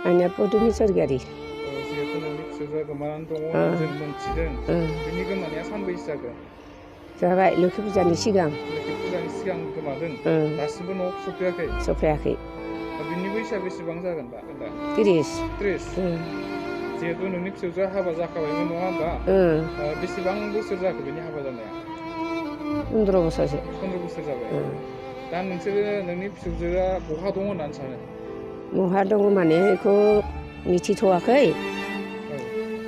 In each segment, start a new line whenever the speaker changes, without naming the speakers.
आंनिया पदुमि सरगियारि
जिहेतु नोंनि फिसाजोआ गोमानानै दङ जों मोनथिदों बिनि गोमानाया सानबैसे जागोन
जाबाय लोखि फुजानि सिगां
लोखि फुजानि सिगां गोमादों दासिमबो न'आव सफैयाखै
सफैयाखै
बिनि बैसोआ बेसेबां जागोन दा 30 जिहेतु नोंनि फिसाजोआ हाबा जाखाबायमोन नङा होमबा बेसेबां बोसोर जाखो बेनि हाबा जानाया
15 बोसोरसो
15 बोसोर जाबाय दा नोंसोरो नोंनि फिसाजोआ बहा दङ होननानै सानो
बहा दङ माने बेखौ मिथिथ'वाखै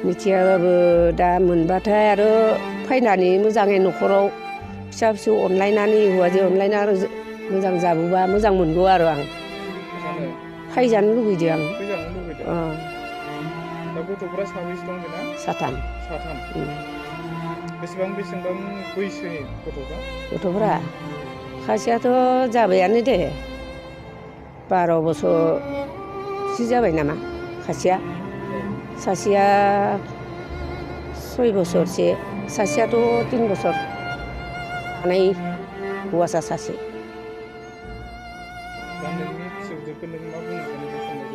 मिथियाबाबो दा मोनबाथाय आरो फैनानै मोजाङै न'खराव फिसा फिसौ अनलायनानै हौवाजों अनलायना आरो मोजां जाबोबा मोजां मोनगौ आरो आं फैजानो लुगैदों आं
दा गथ'फोरा साबैसे दं बेना
साथाम
बेसेबां बैसोनि
गथ'फोरा सासेयाथ' जाबायानो दे 12 बोसोरसो जाबाय नामा सासेया सासेया 6 बोसोरसे सासेयाथ' 3 बोसोर थानाय हौवासा सासे
दा नोंनि फिसौजोखौ नों मा बुंनो सानो बे समाव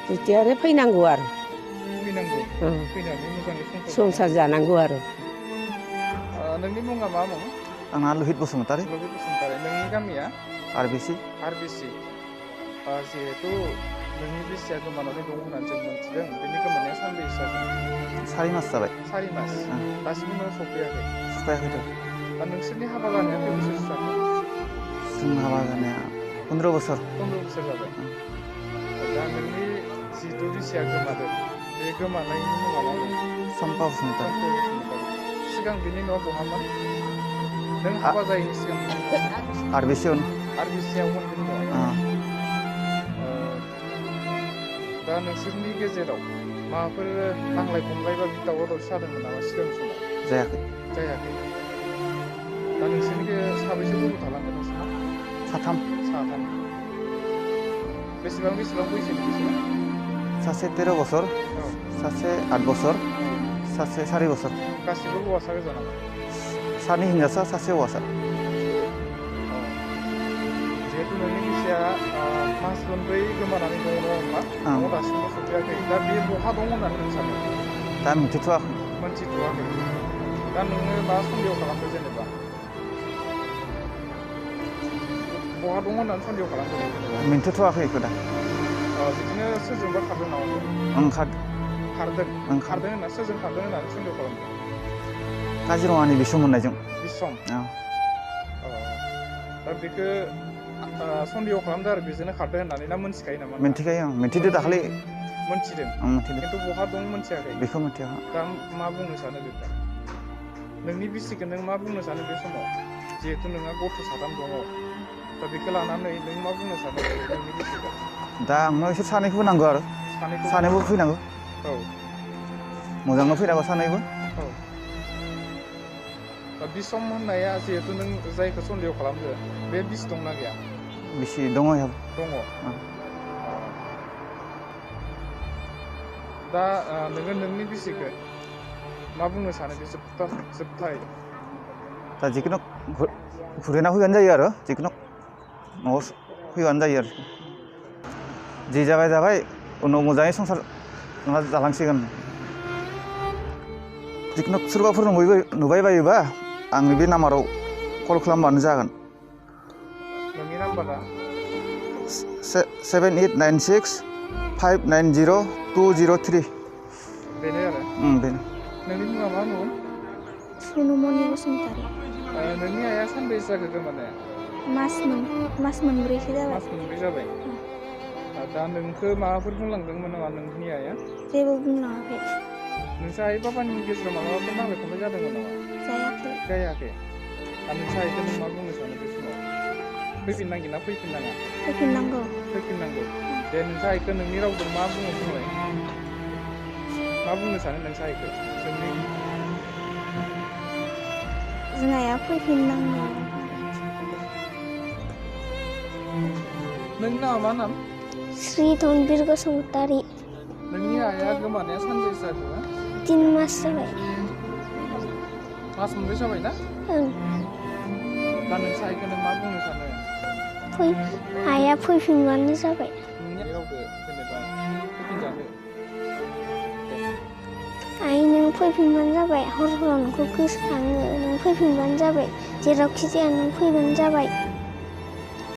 जोबथियानो फैनांगौ आरो
फैनानै मोजाङै
संसार जानांगौ आरो
नोंनि मुङा मा मुं
आंना लहित बसुमतारी
नोंनि गामिया
आरबिसि
जिहेतु नोंनि बिसिया गोमानानै दं होननानै जों मोनथिदों बेनि गोमानाया सानबैसे जागोन
4 मास जाबाय
4 मास दासिमबो न'आव सफैयाखै दा नोंसोरनि हाबा जानाया खै बोसोरसो जाखो
जों हाबा जानाया 15 बोसोर
जाबाय दा नोंनि जिहेतु बिसिया गोमादों बे गोमानायनि मुङा मा बुं
सम्पा बसुमतारी
सिगां बिनि न'आ बहामोन नों हाबा जायैनि सिगां आरबिसियावमोन बिनि न'आ दा नोंसोरनि गेजेराव माबाफोर नांलाय खमलाय बा दावराव दावसि जादोंमोन नामा सिगां समाव जायाखै दा नोंसोरनि साबैसे गथ' थालांदों नोंसोरना
साथाम
बेसेबां बैसोनि बिसोर
सासे 13 बोसोर सासे 8 बोसोर सासे 4 बोसोर
गासिबो हौवासा गोजा नामा
सानै हिनजावसा सासे हौवासा
जिहेतु नोंनि बिसिया मास मोनब्रै गोमानानै दङ नङा होमबा न'आव दासिमबो सफैयाखै दा बे बहा दङ होननानै नों सानो
दा मिथिथ'वाखै
दा नोङो मा सन्देह खालामदों जेनेबा बहा दङ होननानै सन्देह खालामदों
मिथिथ'वाखै बेखौ दा
बिदिनो सोरजोंबा खारदों नामा खारदों होनना सोरजों खारदों होननानै सन्देह खालामदों
काजिरङानि बिसम होननायजों
दा बेखौ सन्देह खालामदों आरो बेजोंनो खारदों होननानै ना मोनथिखायो नामा
मिथिखायो आं मिथिदो दाखालि
मोनथिदों खिन्थु बहा दं मोनथियाखै
बेखौ मिथिया
दा मा बुंनो सानो बेखौ नोंनि बिसिखौ नों मा बुंनो सानो बे समाव जिहेतु नोंहा गथ' 3 दङ दा बेखौ लानानै नों मा बुंनो सानो नोंनि बिसिखौ
दा आंनो इसोर सानैखौबो नांगौ आरो सानैबो फैनांगौ मोजाङै फैनांगौ सानैबो
दा बिसम होननाया जिहेतु नों जायखौ सन्देह खालामदो बे बिस दंना गैया
बिसि दङ
दा नोङो नोंनि बिसिखौ मा बुंनो सानो बे जोबथाय
दा जिखुनु घुरायना फैबानो जायो आरो जिखुनु न'आव फैबानो जायो आरो जि जाबाय उनाव मोजाङै संसार जालांसिगोन जिखुनु सोरबाफोर नुबाय बायोबा आंनि बे नाम्बाराव कल खालामबानो जागोन
नोंनि नाम्बारा
7896590203
बेनो आरो
बेनो
नोंनि मुङा मा मुं
सनुमनि बसुमतारी
नोंनि आइया सानबैसे जाखो गोमानाया
मास मोनब्रैसो
जाबाय दा नोंखौ माबाफोर बुंलांदोंमोन नामा नोंनि आइया
जेबो बुंलाङाखै
नोंसा आइ बाबानि गेजेराव माबाफोर नांलाय खमलाय जादोंमोन नामा जायाखै दा नोंसा आइखौ नों मा बुंनो सानो बे समाव फैफिननांगोन ना फैफिननाङा फैफिननांगौ दे नोंसा आइखौ नोंनि रावजों मा बुङो बुंलाय मा बुंनो सानो नोंसा आइखौ
जोंहा आइया फैफिननांगौ
नोंनि नामा मा नाम
श्री धनबीर बसुमतारी
नोंनि आइया गोमानाया सानबैसे जाखो
3 मास जाबाय
मास मोनब्रै जाबाय ना दा नोंसा आइखौ नों मा बुंनो सानो
आइया फैफिनबानो जाबाय
नोंनि रावजों जेनेबा फैफिनजानो
आइ नों फैफिनबानो जाबाय हर हराव नोंखौ गोसोखाङो नों फैफिनबानो जाबाय जेरावखि जाया नों फैबानो जाबाय